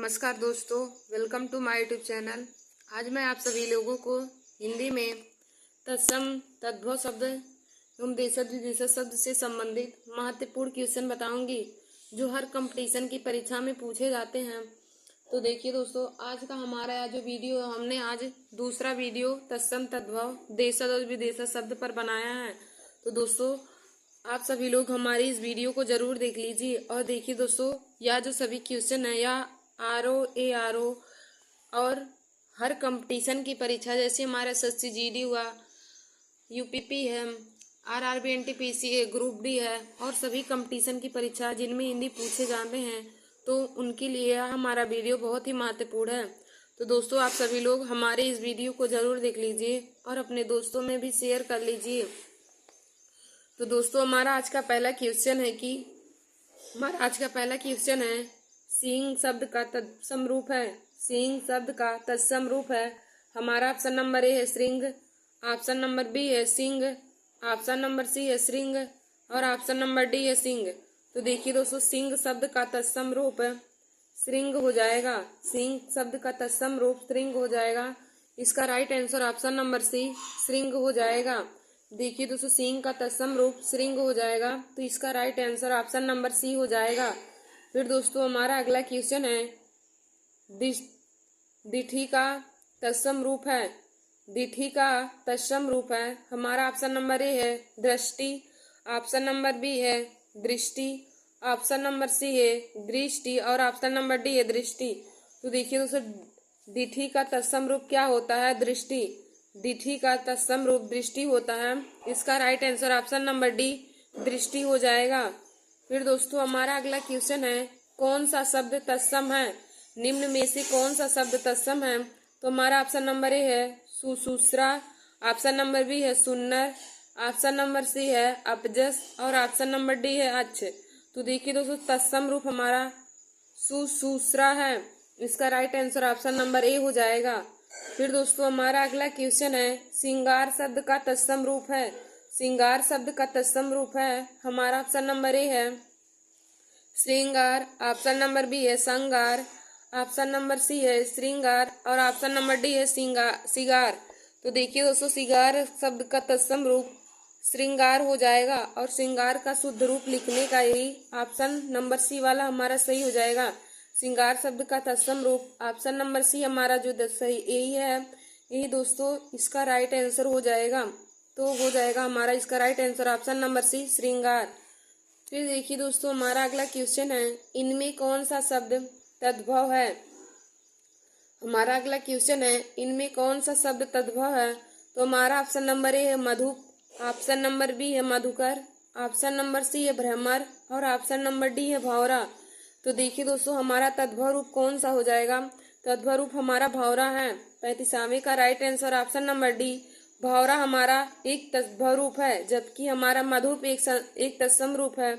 नमस्कार दोस्तों, welcome to my YouTube channel. आज मैं आप सभी लोगों को हिंदी में तत्सम तद्भव शब्द एवं देशज विदेशज शब्द से संबंधित महत्वपूर्ण क्वेश्चन बताऊंगी जो हर कंपटीशन की परीक्षा में पूछे जाते हैं। तो देखिए दोस्तों, आज का हमारा जो वीडियो हमने आज दूसरा वीडियो तत्सम तद्भव देशज और विदेशज शब्द पर बनाया है। तो दोस्तों, आप सभी लोग हमारी इस वीडियो को जरूर देख लीजिए। और देखिए दोस्तों, यह जो सभी क्वेश्चन है या आरओ एआरओ और हर कंपटीशन की परीक्षा, जैसे हमारा एसएससी जीडी हुआ, यूपीपी है, आरआरबी एनटीपीसी है, ग्रुप डी है और सभी कंपटीशन की परीक्षा जिनमें हिंदी पूछे जाते हैं, तो उनके लिए हमारा वीडियो बहुत ही महत्वपूर्ण है। तो दोस्तों, आप सभी लोग हमारे इस वीडियो को जरूर देख लीजिए और अपने दोस्तों में भी शेयर कर लीजिए। तो दोस्तों, हमारा आज का पहला क्वेश्चन है सिंह शब्द का तत्सम रूप है। सिंह शब्द का तत्सम रूप है। हमारा ऑप्शन नंबर ए है श्रृंग, ऑप्शन नंबर बी है सिंह, ऑप्शन नंबर सी है श्रृंग और ऑप्शन नंबर डी है सिंह। तो देखिए दोस्तों, सिंह शब्द का तत्सम रूप श्रृंग हो जाएगा। सिंह शब्द का तत्सम रूप श्रृंग हो जाएगा। इसका right answer option number C श्रृंग हो जाएगा। देखिए दोस्तों, सिंह का तत्सम रूप श्रृंग हो जाएगा, तो इसका right answer option number C हो जाएगा। फिर दोस्तों, हमारा अगला क्वेश्चन है दिठी का तत्सम रूप है। दिठी का तत्सम रूप है। हमारा ऑप्शन नंबर ए है दृष्टि, ऑप्शन नंबर बी है दृष्टि, ऑप्शन नंबर सी है दृष्टि और ऑप्शन नंबर डी है दृष्टि। तो देखिए दोस्तों, दिठी का तत्सम रूप क्या होता है? दृष्टि। दिठी का तत्सम रूप दृष्टि होता है। इसका right answer option number D दृष्टि हो जाएगा। फिर दोस्तों, हमारा अगला क्वेश्चन है कौन सा शब्द तत्सम है? निम्न में से कौन सा शब्द तत्सम है? तो हमारा ऑप्शन नंबर ए है सुसूत्रा, ऑप्शन नंबर बी है सुन्नर, ऑप्शन नंबर सी है अपजस और ऑप्शन नंबर डी है अच्छ। तो देखिए दोस्तों, तत्सम रूप हमारा सुसूत्रा है। इसका राइट आंसर ऑप्शन नंबर ए हो जाएगा। फिर दोस्तों, हमारा अगला क्वेश्चन है श्रृंगार शब्द का तत्सम रूप है। श्रृंगार शब्द का तत्सम रूप है। हमारा ऑप्शन नंबर ए है श्रृंगार, ऑप्शन नंबर बी है संगार, ऑप्शन नंबर सी है श्रृंगार और ऑप्शन नंबर डी है सिगार। तो देखिए दोस्तों, सिगार शब्द का तत्सम रूप श्रृंगार हो जाएगा और श्रृंगार का शुद्ध रूप लिखने का यही ऑप्शन नंबर सी वाला हमारा सही हो जाएगा। श्रृंगार शब्द का तत्सम रूप ऑप्शन नंबर सी हमारा जो सही यही है, यही दोस्तों इसका राइट आंसर हो जाएगा। तो हो जाएगा हमारा इसका right answer option number C श्रृंगार। फिर देखिए दोस्तों, हमारा अगला क्वेश्चन है इनमें कौन सा शब्द तद्भव है? हमारा अगला क्वेश्चन है इनमें कौन सा शब्द तद्भव है? तो हमारा ऑप्शन नंबर ए है मधुप, ऑप्शन नंबर बी है मधुकर, ऑप्शन नंबर सी है भ्रमर और ऑप्शन नंबर डी है भौरा। तो देखिए दोस्तों, हमारा तद्भव रूप कौन सा हो जाएगा? तद्भव रूप हमारा भौरा है। 35वें का right answer option number D भौरा हमारा एक तद्भव रूप है, जबकि हमारा मधुप एक तत्सम रूप है,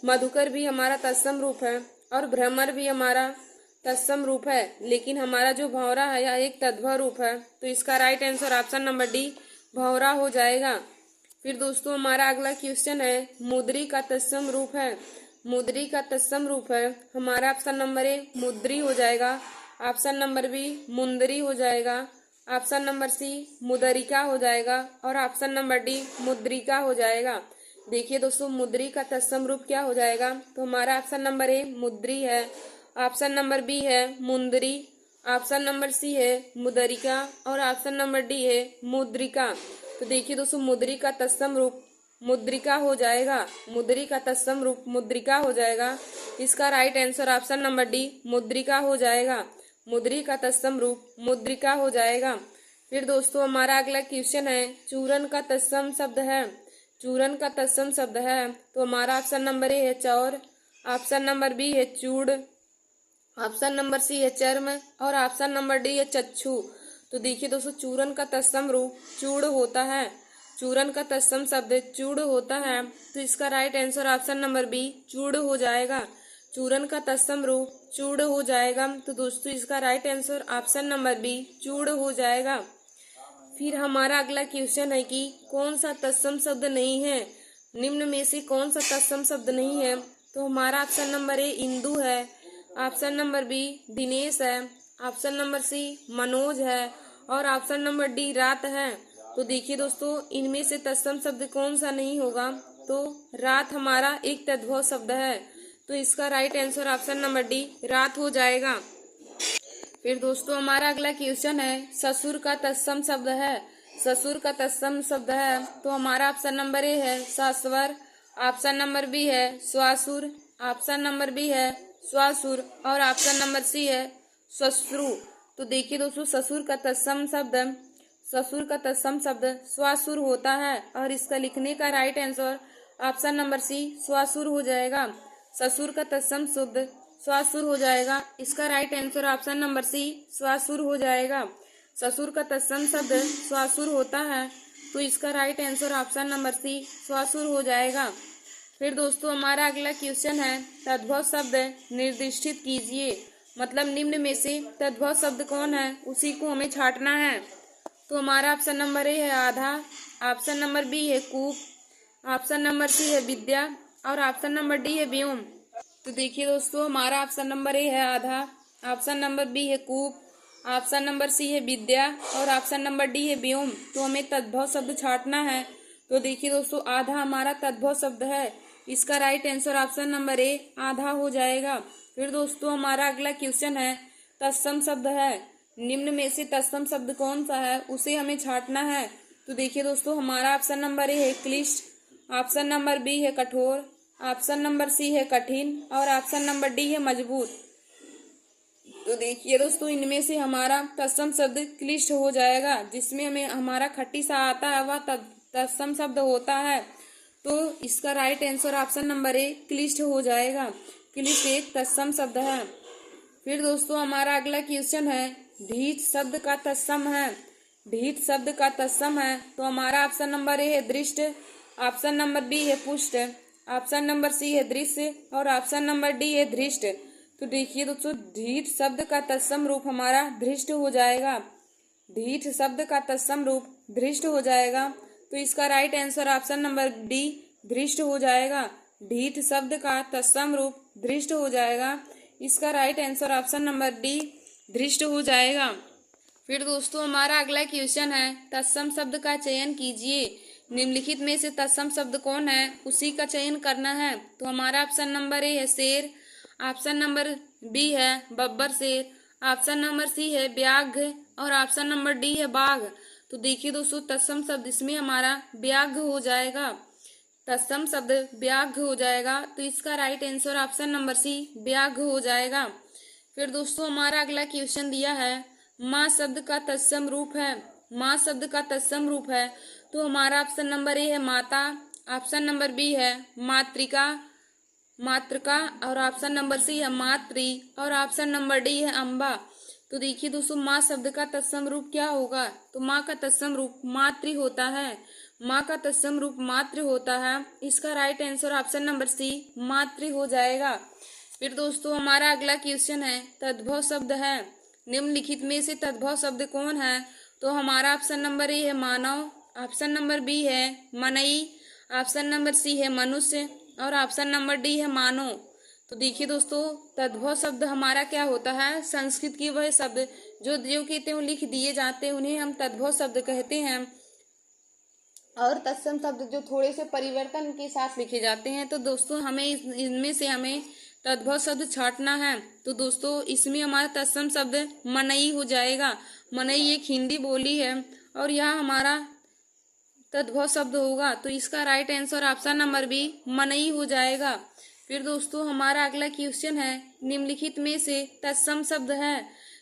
मधुकर भी हमारा तत्सम रूप है और भ्रमर भी हमारा तत्सम रूप है, लेकिन हमारा जो भौरा है यह एक तद्भव रूप है। तो इसका right answer option number D भौरा हो जाएगा। फिर दोस्तों, हमारा अगला क्वेश्चन है मुद्री का तत्सम रूप है। मुद्री का तत्सम रूप है। हमारा ऑप्शन नंबर ए मुद्री हो जाएगा, ऑप्शन नंबर बी मुंदरी हो जाएगा, ऑप्शन नंबर सी मुदरिका हो जाएगा और ऑप्शन नंबर डी मुद्रिका हो जाएगा। देखिए दोस्तों, मुद्री का तत्सम रूप क्या हो जाएगा? तो हमारा ऑप्शन नंबर ए मुद्री है, ऑप्शन नंबर बी है मुंदरी, ऑप्शन नंबर सी है मुदरिका और ऑप्शन नंबर डी है मुद्रिका। तो देखिए दोस्तों, मुद्री का तत्सम रूप मुद्रिका हो जाएगा। मुद्री का तत्सम रूप मुद्रिका हो जाएगा। इसका right answer option number D मुद्रिका हो जाएगा। मुद्री का तत्सम रूप मुद्रिका हो जाएगा। फिर दोस्तों, हमारा अगला क्वेश्चन है चूरन का तत्सम शब्द है। चूरन का तत्सम शब्द है। तो हमारा ऑप्शन नंबर ए है चौर, ऑप्शन नंबर बी है चूड़, ऑप्शन नंबर सी है चर्म और ऑप्शन नंबर डी है चक्षु। तो देखिए दोस्तों, चूरन का तत्सम रूप चूड़ होता है। चूरन का तत्सम शब्द चूड़ होता है, तो इसका right answer option number B चूड़ हो जाएगा। चूरन का तत्सम रूप चूड़ हो जाएगा। तो दोस्तों, इसका right answer option number B चूड़ हो जाएगा। फिर हमारा अगला क्वेश्चन है कि कौन सा तत्सम शब्द नहीं है? निम्न में से कौन सा तत्सम शब्द नहीं है? तो हमारा ऑप्शन नंबर ए इंदु है, ऑप्शन नंबर बी दिनेश है, ऑप्शन नंबर सी मनोज है और ऑप्शन नंबर डी रात है। तो देखिए दोस्तों, इनमें से तत्सम शब्द कौन सा नहीं होगा? तो रात हमारा एक तद्भव शब्द है, तो इसका right answer option number D रात हो जाएगा। फिर दोस्तों हमारा अगला क्वेश्चन है, ससुर का तत्सम शब्द है। ससुर का तत्सम शब्द है, तो हमारा ऑप्शन नंबर ए है सस्वर, ऑप्शन नंबर बी है स्वासुर, ऑप्शन नंबर बी है स्वासुर और ऑप्शन नंबर सी है श्वश्रु। तो देखिए दोस्तों, ससुर का तत्सम शब्द स्वासुर होता है और इसका लिखने का right answer option number C स्वासुर हो जाएगा। ससुर का तत्सम शब्द स्वासुर हो जाएगा, इसका right answer option number C स्वासुर हो जाएगा। ससुर का तत्सम शब्द स्वासुर होता है, तो इसका right answer option number C स्वासुर हो जाएगा। फिर दोस्तों हमारा अगला क्वेश्चन है, तद्भव शब्द निर्दिष्टित कीजिए। मतलब निम्न में से तद्भव शब्द कौन है, उसी को हमें छांटना है। तो हमारा ऑप्शन नंबर ए है आधा, ऑप्शन नंबर बी है कूप, ऑप्शन नंबर सी है विद्या और ऑप्शन नंबर डी है व्योम। तो देखिए दोस्तों, हमारा ऑप्शन नंबर ए है आधा, ऑप्शन नंबर बी है कूप, ऑप्शन नंबर सी है विद्या और ऑप्शन नंबर डी है व्योम। तो हमें तद्भव शब्द छांटना है। तो देखिए दोस्तों, आधा हमारा तद्भव शब्द है, इसका राइट आंसर ऑप्शन नंबर ए आधा हो जाएगा। फिर दोस्तों हमारा अगला क्वेश्चन है, तत्सम शब्द है। निम्न में से तत्सम शब्द कौन सा है, उसे हमें छांटना है। तो देखिए दोस्तों, हमारा ऑप्शन नंबर ए है क्लिष्ट, ऑप्शन नंबर बी है कठोर, ऑप्शन नंबर सी है कठिन और ऑप्शन नंबर डी है मजबूत। तो देखिए दोस्तों, इनमें से हमारा तत्सम शब्द क्लिष्ट हो जाएगा, जिसमें हमें हमारा खट्टी सा आता है वह तत्सम शब्द होता है। तो इसका राइट आंसर ऑप्शन नंबर ए क्लिष्ट हो जाएगा। क्लिष्ट एक तत्सम शब्द है। फिर दोस्तों हमारा अगला क्वेश्चन है, ढीठ शब्द का तत्सम है। ढीठ शब्द का तत्सम है, तो हमारा ऑप्शन नंबर ए है दृष्ट, ऑप्शन नंबर बी है पुष्ट, ऑप्शन नंबर सी है दृश्य और ऑप्शन नंबर डी है धृष्ट। तो देखिए दोस्तों, ढीठ शब्द का तत्सम रूप हमारा धृष्ट हो जाएगा। ढीठ शब्द का तत्सम रूप धृष्ट हो जाएगा, तो इसका right answer option number D धृष्ट हो जाएगा। ढीठ शब्द का तत्सम रूप धृष्ट हो जाएगा, इसका right answer option number D धृष्ट हो जाएगा। फिर दोस्तों हमारा अगला क्वेश्चन है, तत्सम शब्द का चयन कीजिए। निम्नलिखित में से तत्सम शब्द कौन है, उसी का चयन करना है। तो हमारा ऑप्शन नंबर ए है शेर, ऑप्शन नंबर बी है बब्बर शेर, ऑप्शन नंबर सी है व्याघ्र और ऑप्शन नंबर डी है बाघ। तो देखिए दोस्तों, तत्सम शब्द इसमें हमारा व्याघ्र हो जाएगा। तत्सम शब्द व्याघ्र हो जाएगा, तो इसका right answer option number C व्याघ्र हो जाएगा। फिर दोस्तों हमारा अगला क्वेश्चन दिया है, माँ शब्द का तत्सम रूप है। माँ शब्द का तत्सम रूप है, तो हमारा ऑप्शन नंबर ए है माता, ऑप्शन नंबर बी है मातृका मातृका और ऑप्शन नंबर सी है मातृ और ऑप्शन नंबर डी है अम्बा। तो देखिए दोस्तों, माँ शब्द का तत्सम रूप क्या होगा? तो माँ का तत्सम रूप मातृ होता है। माँ का तत्सम रूप मातृ होता है, इसका right answer option number C मातृ हो जाएगा। फिर दोस्तों हमारा अगला क्वेश्चन है, तद्भव शब्द है। निम्नलिखित में से तद्भव शब्द कौन है? तो हमारा ऑप्शन नंबर ए है मानव, ऑप्शन नंबर बी है मनई, ऑप्शन नंबर सी है मनुष्य और ऑप्शन नंबर डी है मानव। तो देखिए दोस्तों, तद्भव शब्द हमारा क्या होता है? संस्कृत की वह शब्द जो कहते हैं लिख दिए जाते हैं, उन्हें हम तद्भव शब्द कहते हैं। और तत्सम शब्द जो थोड़े से परिवर्तन के साथ लिखे जाते हैं। तो दोस्तों हमें इनमें से हमें तद्भव शब्द छांटना है। तो दोस्तों इसमें हमारा तत्सम शब्द मनई हो जाएगा। मनई एक हिंदी बोली है और यह हमारा तद्भव शब्द होगा, तो इसका right answer option number B मनई हो जाएगा। फिर दोस्तों हमारा अगला क्वेश्चन है, निम्नलिखित में से तत्सम शब्द है।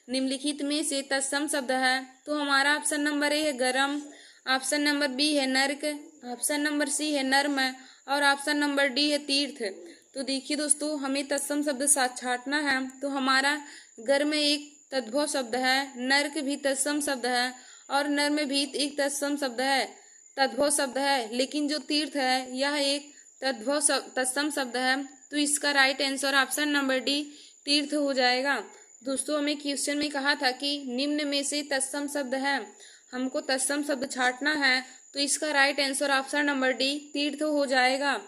निम्नलिखित में से तत्सम शब्द है, तो हमारा ऑप्शन नंबर ए है गरम, ऑप्शन नंबर बी है नर्क, ऑप्शन नंबर सी है नर्म और ऑप्शन नंबर डी है तीर्थ। तो देखिए दोस्तों, हमें तत्सम शब्द छांटना है। तो हमारा गर्म एक तद्भव शब्द है, नर्क भी तत्सम शब्द है और नर्म भी एक तत्सम शब्द है, तद्भव शब्द है। लेकिन जो तीर्थ है यह एक तत्सम शब्द है, तो इसका right answer option number D तीर्थ हो जाएगा। दोस्तों हमें क्वेश्चन में कहा था कि निम्न में से तत्सम शब्द है, हमको तत्सम शब्द छांटना है, तो इसका right answer option number D तीर्थ हो जाएगा।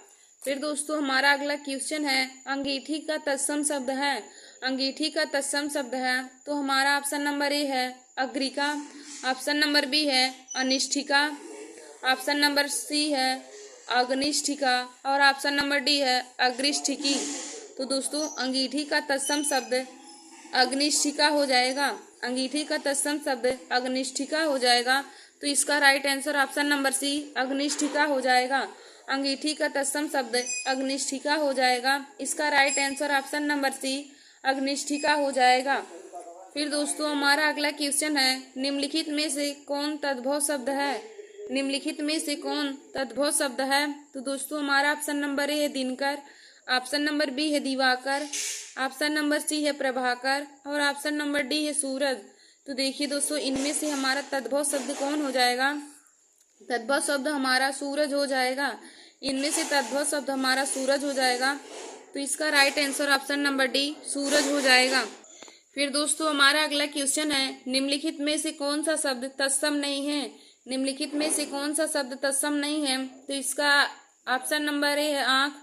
फिर दोस्तों हमारा अगला क्वेश्चन है, अंगीठी का तत्सम शब्द है। अंगीठी का तत्सम शब्द है, तो हमारा ऑप्शन नंबर ए है अग्रिका। ऑप्शन नंबर बी है अनिष्ठिका। ऑप्शन नंबर सी है अग्निष्ठिका और ऑप्शन नंबर डी है अग्रिष्ठिकी। तो दोस्तों अंगीठी का तत्सम शब्द अग्निष्ठिका हो जाएगा। अंगीठी का तत्सम शब्द अग्निष्ठिका हो जाएगा, तो इसका right answer option number C अग्निष्ठिका हो जाएगा। अंगीठी का तत्सम शब्द अग्निष्ठिका हो जाएगा, इसका right answer option number C अग्निष्ठिका हो जाएगा। फिर दोस्तों हमारा अगला क्वेश्चन है, निम्नलिखित में से कौन तद्भव शब्द है? निम्नलिखित में से कौन तद्भव शब्द है? तो दोस्तों हमारा ऑप्शन नंबर ए है दिनकर, ऑप्शन नंबर बी है दिवाकर, ऑप्शन नंबर सी है प्रभाकर और ऑप्शन नंबर डी है सूरज। तो देखिए दोस्तों इनमें से हमारा तद्भव शब्द कौन हो जाएगा? तद्भव शब्द हमारा सूरज हो जाएगा। इनमें से तद्भव शब्द हमारा सूरज हो जाएगा, तो इसका right answer option number D सूरज हो जाएगा। फिर दोस्तों हमारा अगला क्वेश्चन है, निम्नलिखित में से कौन सा शब्द तत्सम नहीं है? निम्नलिखित में से कौन सा शब्द तत्सम नहीं है? तो इसका ऑप्शन नंबर ए है आँख,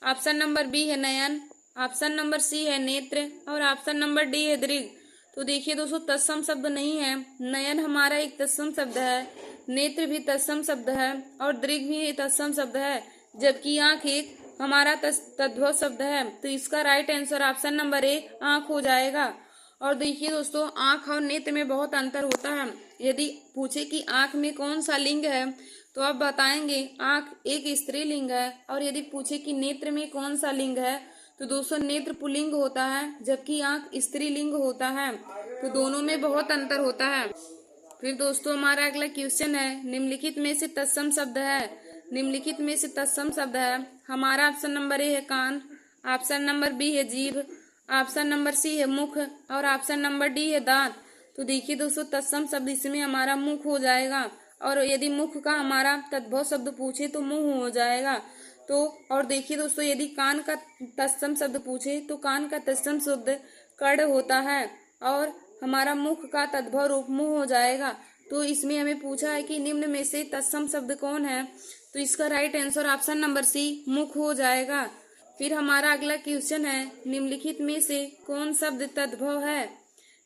ऑप्शन नंबर बी है नयन, ऑप्शन नंबर सी है नेत्र और ऑप्शन नंबर डी है दृग। तो देखिए दोस्तों तत्सम शब्द नहीं है। नयन हमारा एक तत्सम शब्द है, नेत्र भी तत्सम शब्द है और दृग भी तत्सम शब्द है, जबकि आँख एक हमारा तद्भव शब्द है। तो इसका राइट आंसर ऑप्शन नंबर ए आँख हो जाएगा। और देखिए दोस्तों आँख और नेत्र में बहुत अंतर होता है। यदि पूछे कि आँख में कौन सा लिंग है तो आप बताएंगे आँख एक स्त्रीलिंग है, और यदि पूछे कि नेत्र में कौन सा लिंग है तो दोस्तों नेत्र पुल्लिंग होता है, जबकि आँख स्त्रीलिंग होता है। तो दोनों में बहुत अंतर होता है। फिर दोस्तों हमारा अगला क्वेश्चन है, निम्नलिखित में से तत्सम शब्द है? निम्नलिखित में से तत्सम शब्द है, हमारा ऑप्शन नंबर ए है कान, ऑप्शन नंबर बी है जीभ, ऑप्शन नंबर सी है मुख और ऑप्शन नंबर डी है दांत। तो देखिए दोस्तों तत्सम शब्द इसमें हमारा मुख हो जाएगा, और यदि मुख का हमारा तद्भव शब्द पूछे तो मुंह हो जाएगा। तो और देखिए दोस्तों यदि कान का तत्सम शब्द पूछे तो कान का तत्सम शब्द कड़ होता है, और हमारा मुख का तद्भव रूप मुंह हो जाएगा। तो इसमें हमें पूछा है कि निम्न में से तत्सम शब्द कौन है? तो इसका right answer option number C मुख हो जाएगा। फिर हमारा अगला क्वेश्चन है, निम्नलिखित में से कौन शब्द तद्भव है?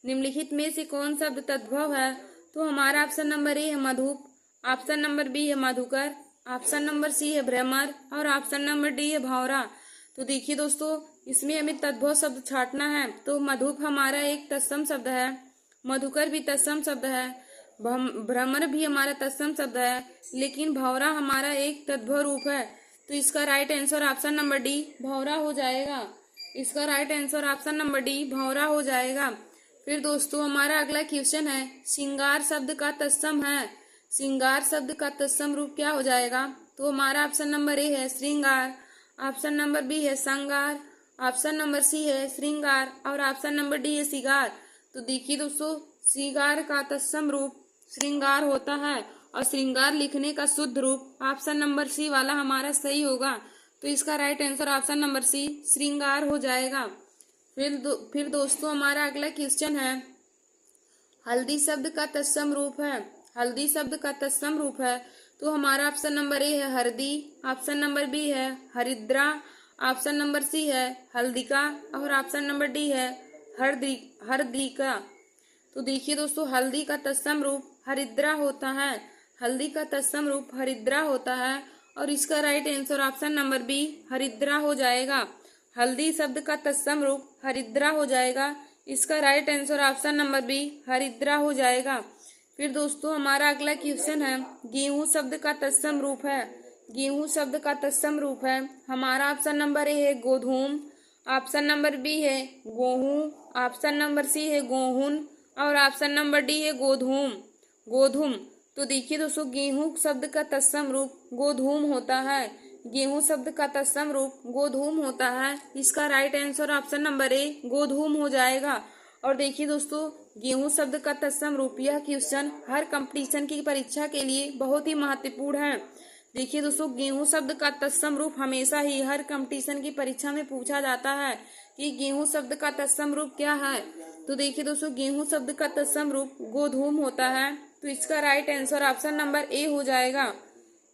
निम्नलिखित में से कौन शब्द तद्भव है? तो हमारा ऑप्शन नंबर ए है मधुप, ऑप्शन नंबर बी है मधुकर, ऑप्शन नंबर सी है भ्रमर और ऑप्शन नंबर डी है भावरा। तो देखिए दोस्तों इसमें हमें तद्भव शब्द छांटना है। तो मधुप हमारा एक तत्सम शब्द है, मधुकर भी तत्सम शब्द है, भ्रमर भी हमारा तत्सम शब्द है, लेकिन भावरा हमारा एक तद्भव रूप है। तो इसका right answer option number D भावरा हो जाएगा। इसका right answer option number D भावरा हो जाएगा। फिर दोस्तों हमारा अगला क्वेश्चन है, श्रृंगार शब्द का तत्सम है। श्रृंगार शब्द का तत्सम रूप क्या हो जाएगा? तो हमारा ऑप्शन नंबर ए है श्रृंगार, ऑप्शन नंबर बी है संगार, ऑप्शन नंबर सी है श्रृंगार और ऑप्शन नंबर डी है सिगार। तो देखिए दोस्तों श्रृंगार का तत्सम रूप श्रृंगार होता है, और श्रृंगार लिखने का शुद्ध रूप ऑप्शन नंबर सी वाला हमारा सही होगा। तो इसका right answer option number C श्रृंगार हो जाएगा। फिर दोस्तों हमारा अगला क्वेश्चन है, हल्दी शब्द का तत्सम रूप है। हल्दी शब्द का तत्सम रूप है, तो हमारा ऑप्शन नंबर ए है हरदी, ऑप्शन नंबर बी है हरिद्रा, ऑप्शन नंबर सी है हल्दिका और ऑप्शन नंबर डी है हरदिका। तो देखिए दोस्तों हल्दी का तत्सम रूप हरिद्रा होता है। हल्दी का तत्सम रूप हरिद्रा होता है, और इसका right answer option number B हरिद्रा हो जाएगा। हल्दी शब्द का तत्सम रूप हरिद्रा हो जाएगा, इसका right answer option number B हरिद्रा हो जाएगा। फिर दोस्तों हमारा अगला क्वेश्चन है, गेहूं शब्द का तत्सम रूप है। गेहूं शब्द का तत्सम रूप है, हमारा ऑप्शन नंबर ए है गोधूम, ऑप्शन नंबर बी है गेहूं, ऑप्शन नंबर सी है गोहुन और ऑप्शन नंबर डी है गोधूम। तो देखिए दोस्तों गेहूं शब्द का तत्सम रूप गोधूम होता है। गेहूं शब्द का तत्सम रूप गोधूम होता है, इसका right answer option number A गोधूम हो जाएगा। और देखिए दोस्तों गेहूं शब्द का तत्सम रूप, यह क्वेश्चन हर कंपटीशन की परीक्षा के लिए बहुत ही महत्वपूर्ण है। देखिए दोस्तों गेहूं शब्द का तत्सम रूप हमेशा ही हर कंपटीशन की परीक्षा में पूछा जाता है कि गेहूं शब्द का तत्सम रूप क्या है। तो देखिए दोस्तों गेहूं शब्द का तत्सम रूप गोधूम होता है, तो इसका राइट आंसर ऑप्शन नंबर ए हो जाएगा।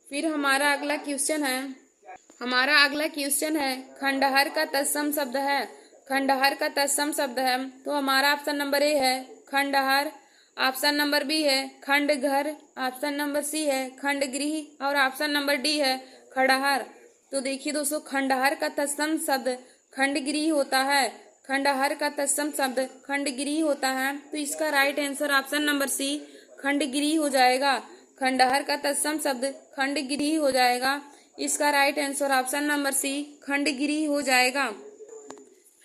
फिर हमारा अगला क्वेश्चन है, खंडहर का तत्सम शब्द है। खंडहर का तत्सम शब्द है, तो हमारा ऑप्शन नंबर ए है खंडहर। ऑप्शन नंबर बी है खंड घर। ऑप्शन नंबर सी है खंड गृह और ऑप्शन नंबर डी है खंडहर। तो देखिए दोस्तों, खंडहर का तत्सम शब्द खंडगृह होता है। खंडहर का तत्सम शब्द खंडगृह होता है, तो इसका right answer option number C खंडगृह हो जाएगा। खंडहर का तत्सम शब्द खंडगृह हो जाएगा। इसका right answer option number C खंडगृह हो जाएगा।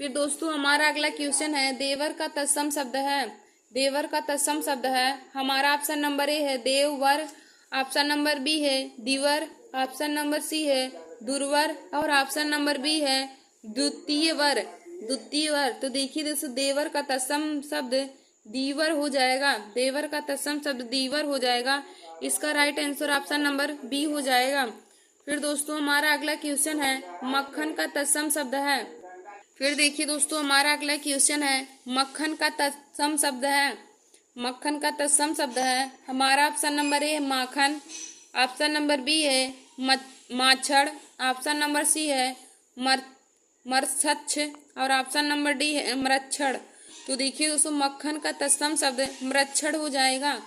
फिर दोस्तों हमारा अगला क्वेश्चन है, देवर का तत्सम शब्द है। देवर का तत्सम शब्द है, हमारा ऑप्शन नंबर ए है देववर। ऑप्शन नंबर बी है दिवर। ऑप्शन नंबर सी है दुर्वर और ऑप्शन नंबर बी है द्वितीयवर। द्वितीयवर। तो देखिए दोस्तों, देवर का तत्सम शब्द दीवर हो जाएगा। देवर का तत्सम शब्द दीवर हो जाएगा। इसका right answer option number B हो जाएगा। फिर दोस्तों हमारा अगला क्वेश्चन है, मक्खन का तत्सम शब्द है। फिर देखिए दोस्तों, हमारा अगला क्वेश्चन है, मक्खन का तत्सम शब्द है। मक्खन का तत्सम शब्द है, हमारा ऑप्शन नंबर ए है माखन। ऑप्शन नंबर बी है माछड़। ऑप्शन नंबर सी है मरछच्छ और ऑप्शन नंबर डी है मरच्छड़। तो देखिए दोस्तों, मक्खन का तत्सम शब्द मरच्छड़ हो जाएगा।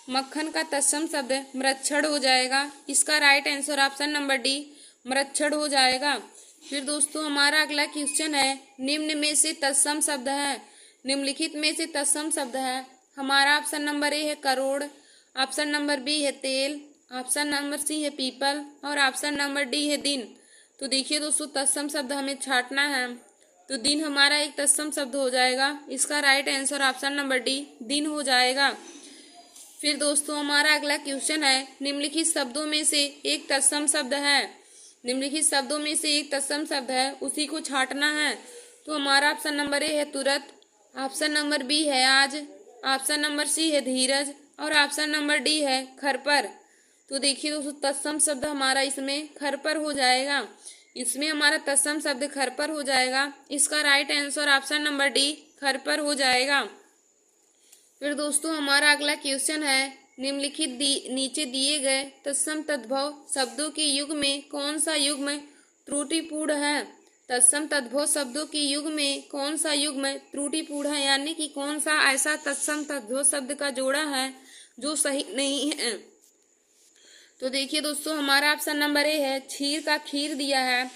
मक्खन का तत्सम शब्द मरच्छड़ हो जाएगा। इसका right answer option number D मरच्छड़ हो जाएगा। फिर दोस्तों हमारा अगला क्वेश्चन है, निम्न में से तत्सम शब्द है। निम्नलिखित में से तत्सम शब्द है, हमारा ऑप्शन नंबर ए है करोड़। ऑप्शन नंबर बी है तेल। ऑप्शन नंबर सी है पीपल और ऑप्शन नंबर डी है दिन। तो देखिए दोस्तों, तत्सम शब्द हमें छांटना है, तो दिन हमारा एक तत्सम शब्द हो जाएगा। इसका right answer option number D दिन हो जाएगा। फिर दोस्तों हमारा अगला क्वेश्चन है, निम्नलिखित शब्दों में से एक तत्सम शब्द है। निम्नलिखित शब्दों में से एक तत्सम शब्द है, उसी को छांटना है। तो हमारा ऑप्शन नंबर ए है तुरंत। ऑप्शन नंबर बी है आज। ऑप्शन नंबर सी है धीरज और ऑप्शन नंबर डी है खरपर। तो देखिए दोस्तों, तत्सम शब्द हमारा इसमें खरपर हो जाएगा। इसमें हमारा तत्सम शब्द खरपर हो जाएगा। इसका right answer option number D खरपर हो जाएगा। फिर दोस्तों हमारा अगला क्वेश्चन है, निम्नलिखित नीचे दिए गए तत्सम तद्भव शब्दों के युग में कौन सा युग्म त्रुटिपूर्ण है। तत्सम तद्भव शब्दों के युग में कौन सा युग्म त्रुटिपूर्ण है, यानी कि कौन सा ऐसा तत्सम तद्भव शब्द का जोड़ा है जो सही नहीं है। तो देखिए दोस्तों, हमारा ऑप्शन नंबर ए है क्षीर का खीर दिया है।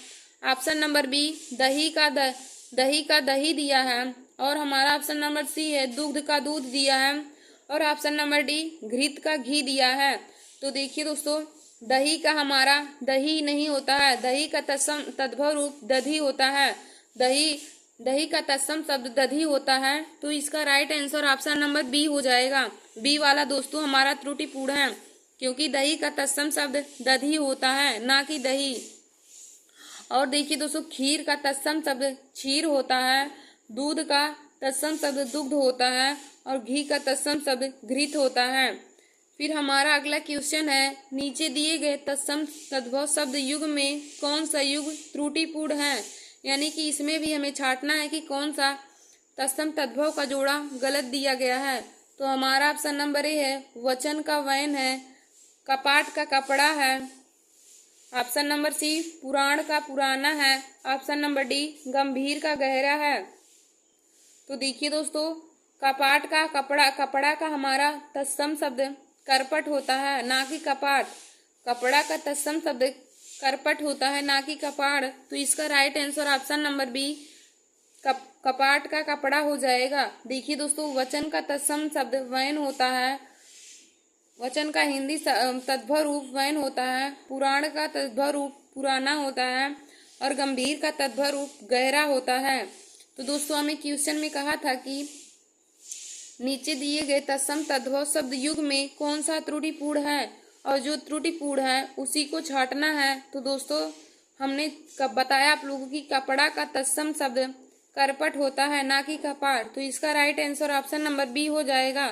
ऑप्शन नंबर बी दही का दही दिया है और हमारा ऑप्शन नंबर सी है दूध का दूध दिया है और ऑप्शन नंबर डी घृत का घी दिया है। तो देखिए दोस्तों, दही का हमारा दही नहीं होता है, दही का तत्सम तद्भव रूप दधी होता है। दही का तत्सम शब्द दधी होता है। तो इसका right answer option number B हो जाएगा। बी वाला दोस्तों हमारा त्रुटिपूर्ण है, क्योंकि दही का तत्सम शब्द दधी होता है, ना कि दही। और देखिए दोस्तों, खीर का तत्सम शब्द क्षीर होता है। दूध का तत्सम शब्द दुग्ध होता है और घी का तत्सम शब्द घृत होता है। फिर हमारा अगला क्वेश्चन है, नीचे दिए गए तत्सम तद्भव शब्द युग में कौन सा युग त्रुटिपूर्ण है, यानी कि इसमें भी हमें छांटना है कि कौन सा तत्सम तद्भव का जोड़ा गलत दिया गया है। तो हमारा ऑप्शन नंबर ए है वचन का वयन है, कपाट का कपड़ा है। ऑप्शन नंबर सी पुराण का पुराना है। ऑप्शन नंबर डी गंभीर का गहरा है। तो देखिए दोस्तों, कपाट का कपड़ा का हमारा तत्सम शब्द करपट होता है, ना कि कपाट। कपड़ा का तत्सम शब्द करपट होता है, ना कि कपाड़। तो इसका right answer option number B कपाट का कपड़ा हो जाएगा। देखिए दोस्तों, वचन का तत्सम शब्द वयन होता है। वचन का हिंदी तद्भव रूप वयन होता है। पुराण का तद्भव रूप पुराना होता है और गंभीर का तद्भव रूप गहरा होता है। तो दोस्तों हमें क्वेश्चन में कहा था कि नीचे दिए गए तत्सम तद्भव शब्द युग में कौन सा त्रुटिपूर्ण है, और जो त्रुटिपूर्ण है उसी को छांटना है। तो दोस्तों हमने कब बताया आप लोगों की कपड़ा का तत्सम शब्द करपट होता है, ना कि कपाट। तो इसका right answer option number B हो जाएगा।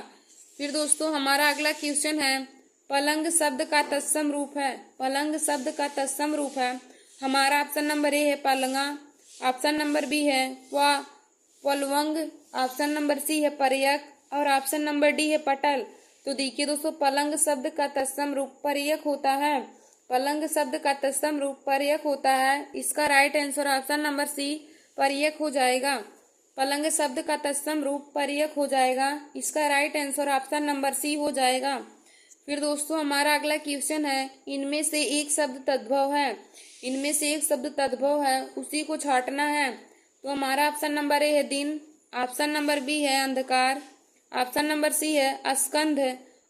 फिर दोस्तों हमारा अगला क्वेश्चन है, पलंग शब्द का तत्सम रूप है। पलंग शब्द का तत्सम रूप है, हमारा ऑप्शन नंबर ए है पलंगा। ऑप्शन नंबर बी है पलवंग। ऑप्शन नंबर सी है परयक और ऑप्शन नंबर डी है पटल। तो देखिए दोस्तों, पलंग शब्द का तत्सम रूप परयक होता है। पलंग शब्द का तत्सम रूप परयक होता है। इसका right answer option number C परयक हो जाएगा। पलंग शब्द का तत्सम रूप पर्यक हो जाएगा। इसका right answer option number C हो जाएगा। फिर दोस्तों हमारा अगला क्वेश्चन है, इनमें से एक शब्द तद्भव है, इनमें से एक शब्द तद्भव है, उसी को छांटना है। तो हमारा ऑप्शन नंबर ए है दिन, ऑप्शन नंबर बी है अंधकार, ऑप्शन नंबर सी है स्कंध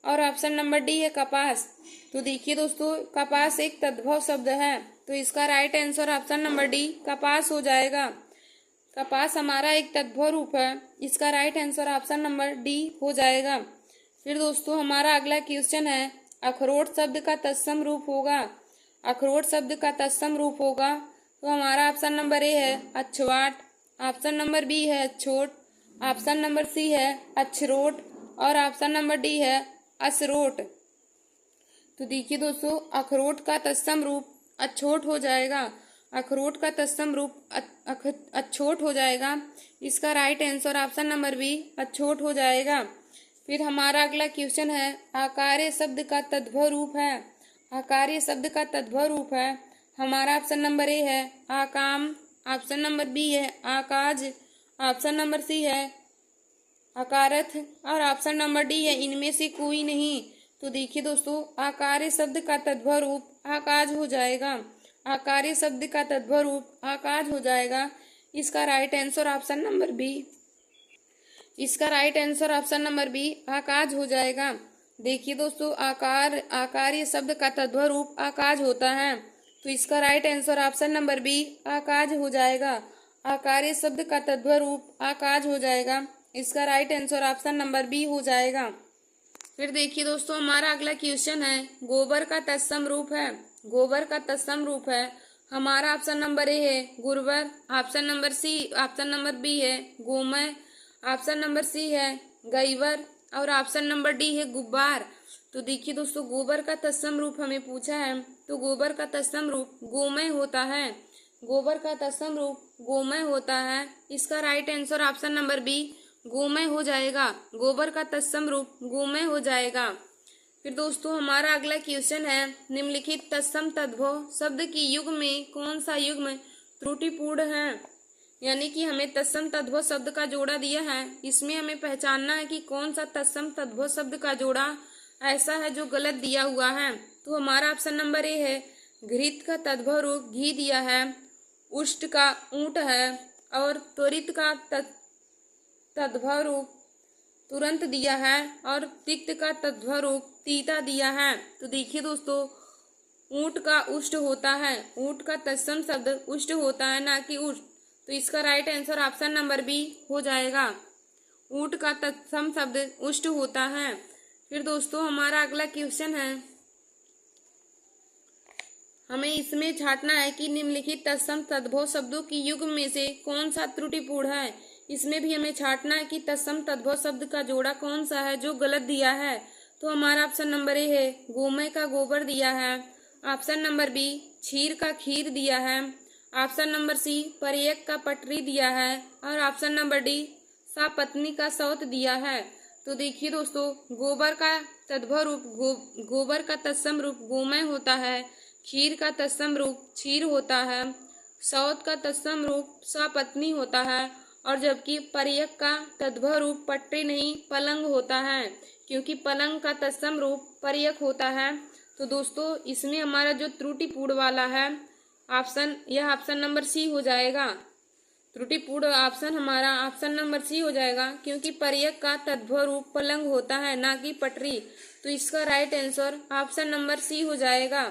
और ऑप्शन नंबर डी है कपास। तो देखिए दोस्तों, कपास एक तद्भव शब्द है, तो इसका right answer option number D कपास हो जाएगा। कपास हमारा एक तद्भव रूप है, इसका right answer option number D हो जाएगा। फिर दोस्तों हमारा अगला क्वेश्चन है, अखरोट शब्द का तत्सम रूप होगा, अखरोट शब्द का तत्सम रूप होगा। तो हमारा ऑप्शन नंबर ए है अछवाट, ऑप्शन नंबर बी है अछोट, ऑप्शन नंबर सी है अछरोट और ऑप्शन नंबर डी है असरोट। तो देखिए दोस्तों, अखरोट का तत्सम रूप अछोट हो जाएगा, अखरोट का तत्सम रूप अछोट हो जाएगा। इसका right answer option number B अछोट हो जाएगा। फिर हमारा अगला क्वेश्चन है, आकार्य शब्द का तद्भव रूप है, आकार्य शब्द का तद्भव रूप है। हमारा ऑप्शन नंबर ए है आकाम, ऑप्शन नंबर बी है आकाज, ऑप्शन नंबर सी है अकारथ और ऑप्शन नंबर डी है इनमें से कोई नहीं। तो देखिए दोस्तों, आकार्य शब्द का तद्भव रूप आकाज हो जाएगा, आकार्य शब्द का तद्भव रूप आकाज हो जाएगा। इसका right answer option number B, इसका right answer option number B आकाज हो जाएगा। देखिए दोस्तों, आकार्य शब्द का तद्भव रूप आकाज होता है, तो इसका right answer option number B आकाज हो जाएगा। आकार्य शब्द का तद्भव रूप आकाज हो जाएगा, इसका right answer option number B हो जाएगा। फिर देखिए दोस्तों, हमारा अगला क्वेश्चन है, गोबर का तत्सम रूप है, गोबर का तत्सम रूप है। हमारा ऑप्शन नंबर ए है गुरबर, option number C, option number B है गोमय, ऑप्शन नंबर सी है गईवर और ऑप्शन नंबर डी है गुब्बार। तो देखिए दोस्तों, गोबर का तत्सम रूप हमें पूछा है, तो गोबर का तत्सम रूप गोमय होता है, गोबर का तत्सम रूप गोमय होता है। इसका right answer option number B गोमय हो जाएगा, गोबर का तत्सम रूप गोमय हो जाएगा। फिर दोस्तों हमारा अगला क्वेश्चन है, निम्नलिखित तत्सम तद्भव शब्द की युग्म में कौन सा युग्म त्रुटिपूर्ण है। यानी कि हमें तत्सम तद्भव शब्द का जोड़ा दिया है, इसमें हमें पहचानना है कि कौन सा तत्सम तद्भव शब्द का जोड़ा ऐसा है जो गलत दिया हुआ है। तो हमारा ऑप्शन नंबर ए है घृत का तद्भव रूप घी दिया है, उष्ट का ऊंट है और त्वरित का तद्भव रूप तुरंत दिया है और तिक्त का तद्भव रूप तीता दिया है। तो देखिए दोस्तों, ऊंट का उष्ट होता है, ऊंट का तत्सम शब्द उष्ट होता है ना कि उष्ट। तो इसका right answer option number B हो जाएगा, ऊंट का तत्सम शब्द उष्ट होता है। फिर दोस्तों हमारा अगला क्वेश्चन है, हमें इसमें छांटना है कि निम्नलिखित तत्सम तद्भव शब्दों की युग्म में से कौन सा त्रुटिपूर्ण है। इसमें भी हमें छांटना है कि तत्सम तद्भव शब्द का जोड़ा कौन सा है जो गलत दिया है। तो हमारा ऑप्शन नंबर ए है गोमय का गोबर दिया है, ऑप्शन नंबर बी क्षीर का खीर दिया है, ऑप्शन नंबर सी परियक का पटरी दिया है और ऑप्शन नंबर डी सापत्नी का सौत दिया है। तो देखिए दोस्तों, गोबर का तद्भव रूप गोबर का तत्सम रूप गोमय होता है, खीर का तत्सम रूप क्षीर होता है, सौत का तत्सम रूप सापत्नी होता है और जबकि परियक का तद्भव रूप पटरी नहीं पलंग होता है, क्योंकि पलंग का तत्सम रूप परियक होता है। तो दोस्तों इसमें हमारा जो त्रुटिपूर्ण वाला है ऑप्शन, यह ऑप्शन नंबर सी हो जाएगा। त्रुटिपूर्ण ऑप्शन हमारा ऑप्शन नंबर सी हो जाएगा, क्योंकि परियक का तद्भव रूप पलंग होता है ना कि पटरी। तो इसका right answer option number C हो जाएगा।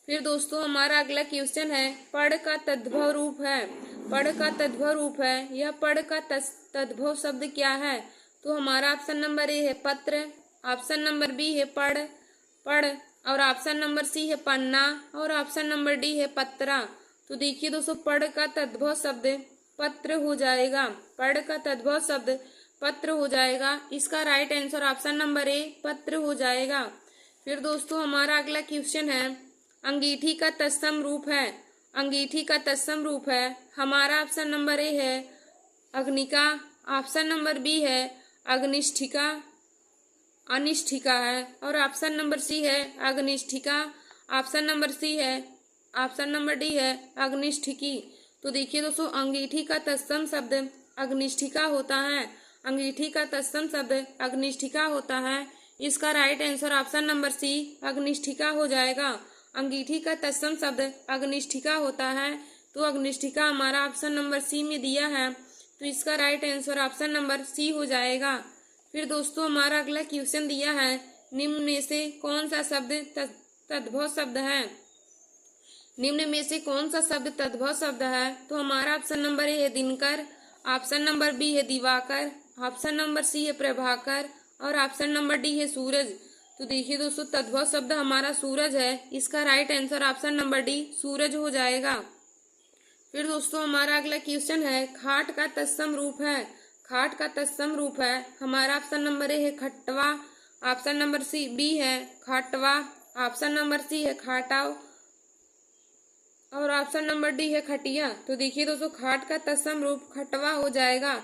फिर दोस्तों हमारा अगला क्वेश्चन है, पढ़ का तद्भव रूप है, पढ़ का तद्भव रूप है, यह पढ़ का तद्भव शब्द क्या है। तो हमारा ऑप्शन नंबर ए है पत्र, ऑप्शन नंबर बी है पढ़ और ऑप्शन नंबर सी है पन्ना और ऑप्शन नंबर डी है पत्रा। तो देखिए दोस्तों, पढ़ का तद्भव शब्द पत्र हो जाएगा, पढ़ का तद्भव शब्द पत्र हो जाएगा। इसका राइट आंसर ऑप्शन नंबर ए पत्र हो जाएगा। फिर दोस्तों हमारा अगला क्वेश्चन है, अंगीठी का तत्सम रूप है, अंगीठी का तत्सम रूप है। हमारा ऑप्शन नंबर ए है अग्निका, ऑप्शन नंबर बी है अग्निष्ठिका, अनिष्ठिका है और ऑप्शन नंबर सी है अग्निष्ठिका, ऑप्शन नंबर सी है, ऑप्शन नंबर डी है अग्निष्ठिकी। तो देखिए दोस्तों, अंगीठी का तत्सम शब्द अग्निष्ठिका होता है। अंगीठी का तत्सम शब्द अग्निष्ठिका होता है। इसका right answer option number C अग्निष्ठिका हो जाएगा। अंगीठी का तत्सम शब्द अग्निष्ठिका होता है, तो अग्निष्ठिका हमारा ऑप्शन नंबर सी में दिया है, तो इसका right answer option number C हो जाएगा। फिर दोस्तों हमारा अगला क्वेश्चन दिया है, निम्न में से कौन सा शब्द तद्भव शब्द है। निम्न में से कौन सा शब्द तद्भव शब्द है, तो हमारा ऑप्शन नंबर ए है दिनकर, ऑप्शन नंबर बी है दिवाकर, ऑप्शन नंबर सी है प्रभाकर और ऑप्शन नंबर डी है सूरज। तो देखिए दोस्तों तद्भव शब्द हमारा सूरज है, इसका right answer option number D सूरज हो जाएगा। फिर दोस्तों हमारा अगला क्वेश्चन है, खाट का तत्सम रूप है। खाट का तत्सम रूप है, हमारा ऑप्शन नंबर ए है खट्टवा, ऑप्शन नंबर सी बी है खाटवा, ऑप्शन नंबर सी है खाटाव और ऑप्शन नंबर डी है खटिया। तो देखिए दोस्तों खाट का तत्सम रूप खटवा हो जाएगा।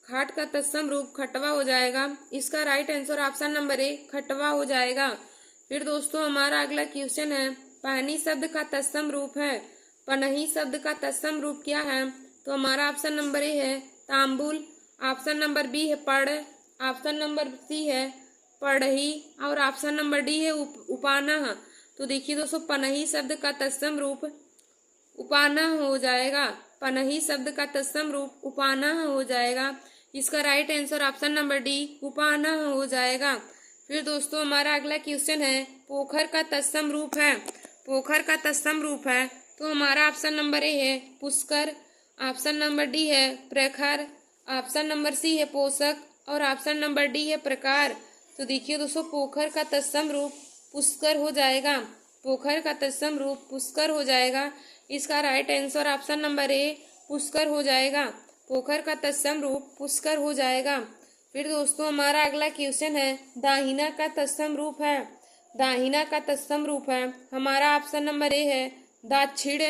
खाट का तत्सम रूप खटवा हो जाएगा, इसका right answer option number A खटवा हो जाएगा। फिर दोस्तों हमारा अगला क्वेश्चन है, पहनी शब्द का तत्सम रूप है। पनही शब्द का तत्सम रूप क्या है, तो हमारा ऑप्शन नंबर ए है तांबुल, ऑप्शन नंबर बी है पढ़, ऑप्शन नंबर सी है पढ़ही और ऑप्शन नंबर डी है उपाना। तो देखिए दोस्तों पनही शब्द का तत्सम रूप उपाना हो जाएगा। पनही शब्द का तत्सम रूप उपाना हो जाएगा, इसका right answer option number D उपाना हो जाएगा। फिर दोस्तों हमारा अगला क्वेश्चन है, पोखर का तत्सम रूप है। पोखर का तत्सम रूप है, तो हमारा ऑप्शन नंबर ए है पुष्कर, ऑप्शन नंबर डी है प्रखर, ऑप्शन नंबर सी है पोषक और ऑप्शन नंबर डी है प्रकार। तो देखिए दोस्तों पोखर का तत्सम रूप पुष्कर हो जाएगा। पोखर का तत्सम रूप पुष्कर हो जाएगा, इसका राइट आंसर ऑप्शन नंबर ए पुष्कर हो जाएगा। पोखर का तत्सम रूप पुष्कर हो जाएगा। फिर दोस्तों हमारा अगला क्वेश्चन है, दाहिना का तत्सम रूप है। दाहिना का तत्सम रूप है, हमारा ऑप्शन नंबर ए है दाक्षिण,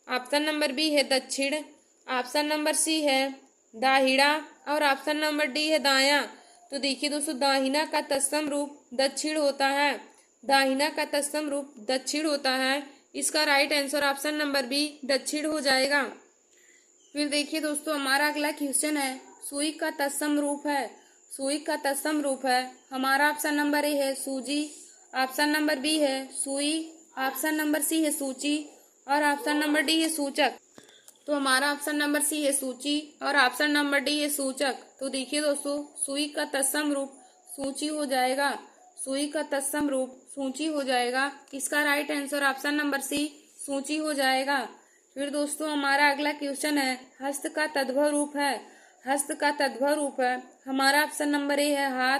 ऑप्शन नंबर बी है दक्षिण, ऑप्शन नंबर सी है दाहिड़ा और ऑप्शन नंबर डी है दायां। तो देखिए दोस्तों दाहिना का तत्सम रूप दक्षिण होता है। दाहिना का तत्सम रूप दक्षिण होता है, इसका right answer option number B दक्षिण हो जाएगा। फिर देखिए दोस्तों हमारा अगला क्वेश्चन है, सुई का तत्सम रूप है। सुई का तत्सम रूप है, हमारा ऑप्शन नंबर ए है सूजी, ऑप्शन नंबर बी है सुई, ऑप्शन नंबर सी है सूची और ऑप्शन नंबर डी है सूचक। तो हमारा ऑप्शन नंबर सी है सूची और ऑप्शन नंबर डी है सूचक। तो देखिए दोस्तों सुई का तत्सम रूप सूची हो जाएगा। सुई का तत्सम रूप सूची हो जाएगा, इसका right answer option number C सूची हो जाएगा। फिर दोस्तों हमारा अगला क्वेश्चन है, हस्त का तद्भव रूप है। हस्त का तद्भव रूप है, हमारा ऑप्शन नंबर ए है हाथ,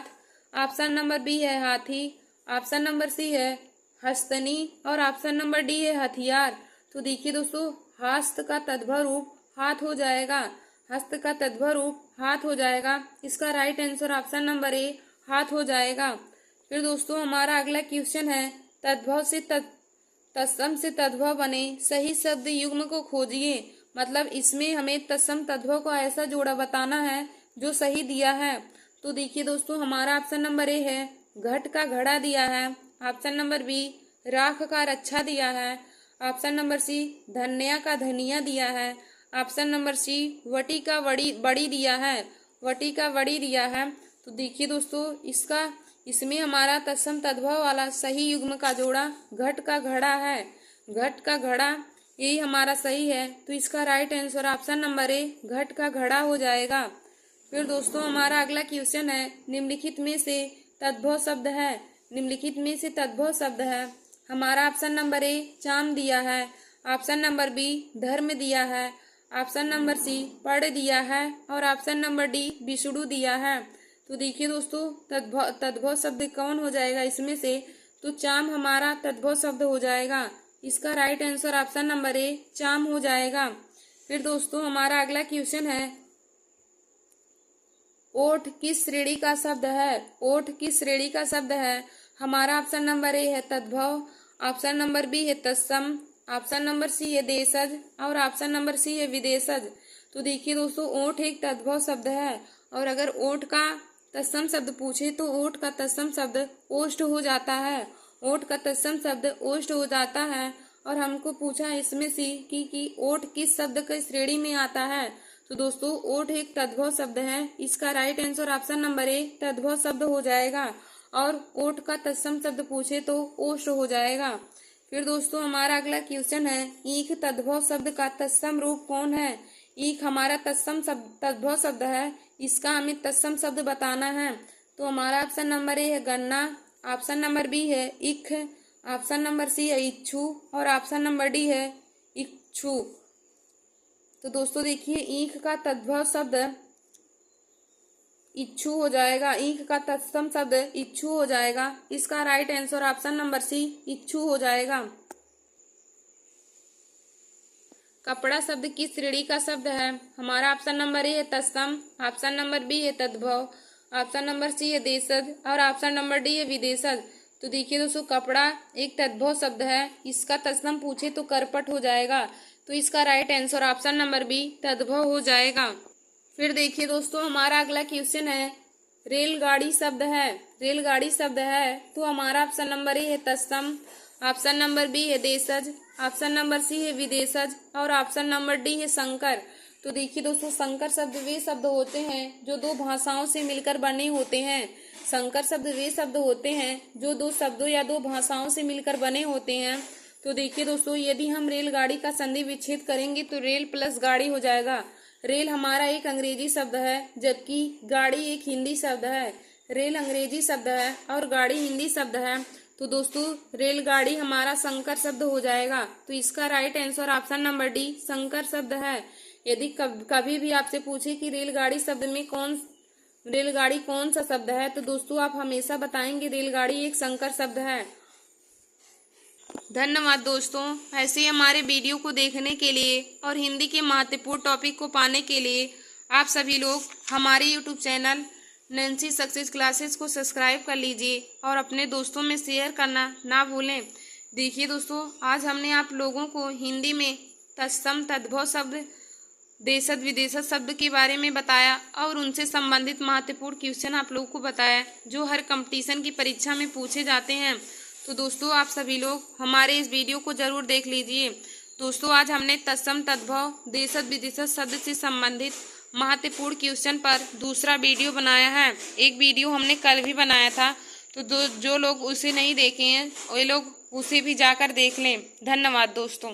ऑप्शन नंबर बी है हाथी, ऑप्शन नंबर सी है हस्तनी और ऑप्शन नंबर डी है हथियार। तो देखिए दोस्तों हस्त का तद्भव रूप हाथ हो जाएगा। हस्त का तद्भव रूप हाथ हो जाएगा, इसका राइट आंसर ऑप्शन नंबर ए हाथ हो जाएगा। फिर दोस्तों हमारा अगला क्वेश्चन है, तद्भव से तत्सम से तद्भव बने सही शब्द युग्म को खोजिए। मतलब इसमें हमें तत्सम तद्भव को ऐसा जोड़ा बताना है जो सही दिया है। तो देखिए दोस्तों हमारा ऑप्शन नंबर ए है घट का घड़ा दिया है, ऑप्शन नंबर बी राख का रक्षा दिया है, ऑप्शन नंबर सी धन्या का धनिया दिया है, ऑप्शन नंबर सी वटी का बड़ी दिया है, वटी का वड़ी दिया है। तो देखिए दोस्तों इसमें हमारा तत्सम तद्भव वाला सही युग्म का जोड़ा घट का घड़ा है। घट का घड़ा यही हमारा सही है, तो इसका राइट आंसर ऑप्शन नंबर ए घट का घड़ा हो जाएगा। फिर दोस्तों हमारा अगला क्वेश्चन है, निम्नलिखित में से तद्भव शब्द है। निम्नलिखित में से तद्भव शब्द है, हमारा ऑप्शन नंबर ए चाम दिया है, ऑप्शन नंबर बी धर्म दिया है, ऑप्शन नंबर सी पढ़ दिया है और ऑप्शन नंबर डी विष्णु दिया है। तो देखिए दोस्तों तद्भव शब्द कौन हो जाएगा इसमें से, तो चाम हमारा तद्भव शब्द हो जाएगा, इसका राइट आंसर ऑप्शन नंबर ए चाम हो जाएगा। फिर दोस्तों हमारा अगला क्वेश्चन है, ओठ किस श्रेणी का शब्द है। ओठ किस श्रेणी का शब्द है, हमारा ऑप्शन नंबर ए है तद्भव, ऑप्शन नंबर बी है तत्सम, ऑप्शन नंबर सी है देशज और ऑप्शन नंबर सी है विदेशज। तो देखिए दोस्तों ओठ एक तद्भव शब्द है और अगर ओठ का तत्सम शब्द पूछे तो ओठ का तत्सम शब्द ओष्ठ हो जाता है। ओठ का तत्सम शब्द ओष्ठ हो जाता है और हमको पूछा इसमें से कि ओठ किस शब्द के श्रेणी में आता है। तो दोस्तों ओठ एक तद्भव शब्द है, इसका right answer option number A तद्भव शब्द हो जाएगा। और ओठ का तत्सम शब्द पूछे तो ओष्ठ हो जाएगा। फिर दोस्तों हमारा अगला क्वेश्चन है, ईख तद्भव शब्द का तत्सम रूप कौन है? ईख हमारा तद्भव शब्द है, इसका हमें तत्सम शब्द बताना है। तो हमारा ऑप्शन नंबर ए है गन्ना, ऑप्शन नंबर बी है इख, ऑप्शन नंबर सी है इच्छु और ऑप्शन नंबर डी है इच्छु। तो दोस्तों देखिए ईख का तद्भव शब्द इच्छु हो जाएगा, ईख का तत्सम शब्द इच्छु हो जाएगा। इसका right answer option number C इच्छु हो जाएगा। कपड़ा शब्द किस श्रेणी का शब्द है? हमारा ऑप्शन नंबर ए है तत्सम, ऑप्शन नंबर बी है तद्भव, ऑप्शन नंबर सी है देशज और ऑप्शन नंबर डी है विदेशज। तो देखिए दोस्तों कपड़ा एक तद्भव शब्द है, इसका तत्सम पूछे तो करपट हो जाएगा। तो इसका right answer option number B तद्भव हो जाएगा। फिर देखिए दोस्तों हमारा अगला क्वेश्चन है, रेलगाड़ी शब्द है, रेलगाड़ी शब्द है तो हमारा ऑप्शन नंबर ए है तत्सम, ऑप्शन नंबर बी है देशज, ऑप्शन नंबर सी है विदेशज और ऑप्शन नंबर डी है संकर। तो देखिए दोस्तों संकर शब्द वे शब्द होते हैं जो दो भाषाओं से मिलकर बने होते हैं। संकर शब्द वे शब्द होते हैं जो दो शब्दों या दो भाषाओं से मिलकर बने होते हैं। तो देखिए दोस्तों यदि हम रेलगाड़ी का संधि विच्छेद करेंगे तो रेल प्लस गाड़ी हो जाएगा। रेल हमारा एक अंग्रेजी शब्द है जबकि गाड़ी एक हिंदी शब्द है। रेल अंग्रेजी शब्द है और गाड़ी हिंदी शब्द है। तो दोस्तों रेलगाड़ी हमारा संकर शब्द हो जाएगा। तो इसका right answer option number D संकर शब्द है। यदि कभी भी आपसे पूछे कि रेलगाड़ी शब्द में रेलगाड़ी कौन सा शब्द है तो दोस्तों आप हमेशा बताएंगे रेलगाड़ी एक संकर शब्द है। धन्यवाद दोस्तों, ऐसे ही हमारे वीडियो को देखने के लिए और हिंदी के महत्वपूर्ण टॉपिक को पाने के लिए आप सभी लोग हमारे YouTube channel Nancy success classes को सब्सक्राइब कर लीजिए और अपने दोस्तों में शेयर करना ना भूलें। देखिए दोस्तों आज हमने आप लोगों को हिंदी में तत्सम तद्भव शब्द देशज विदेशज शब्द के बारे में बताया और उनसे संबंधित महत्वपूर्ण क्वेश्चन आप लोगों को बताया जो हर कंपटीशन की परीक्षा में पूछे जाते हैं। तो दोस्तों आप सभी लोग हमारे इस वीडियो को जरूर देख लीजिए। दोस्तों आज हमने तत्सम तद्भव देशज विदेशज शब्द से संबंधित महत्वपूर्ण क्वेश्चन पर दूसरा वीडियो बनाया है। एक वीडियो हमने कल भी बनाया था, तो जो लोग उसे नहीं देखे हैं वे लोग उसे भी जाकर देख लें। धन्यवाद दोस्तों।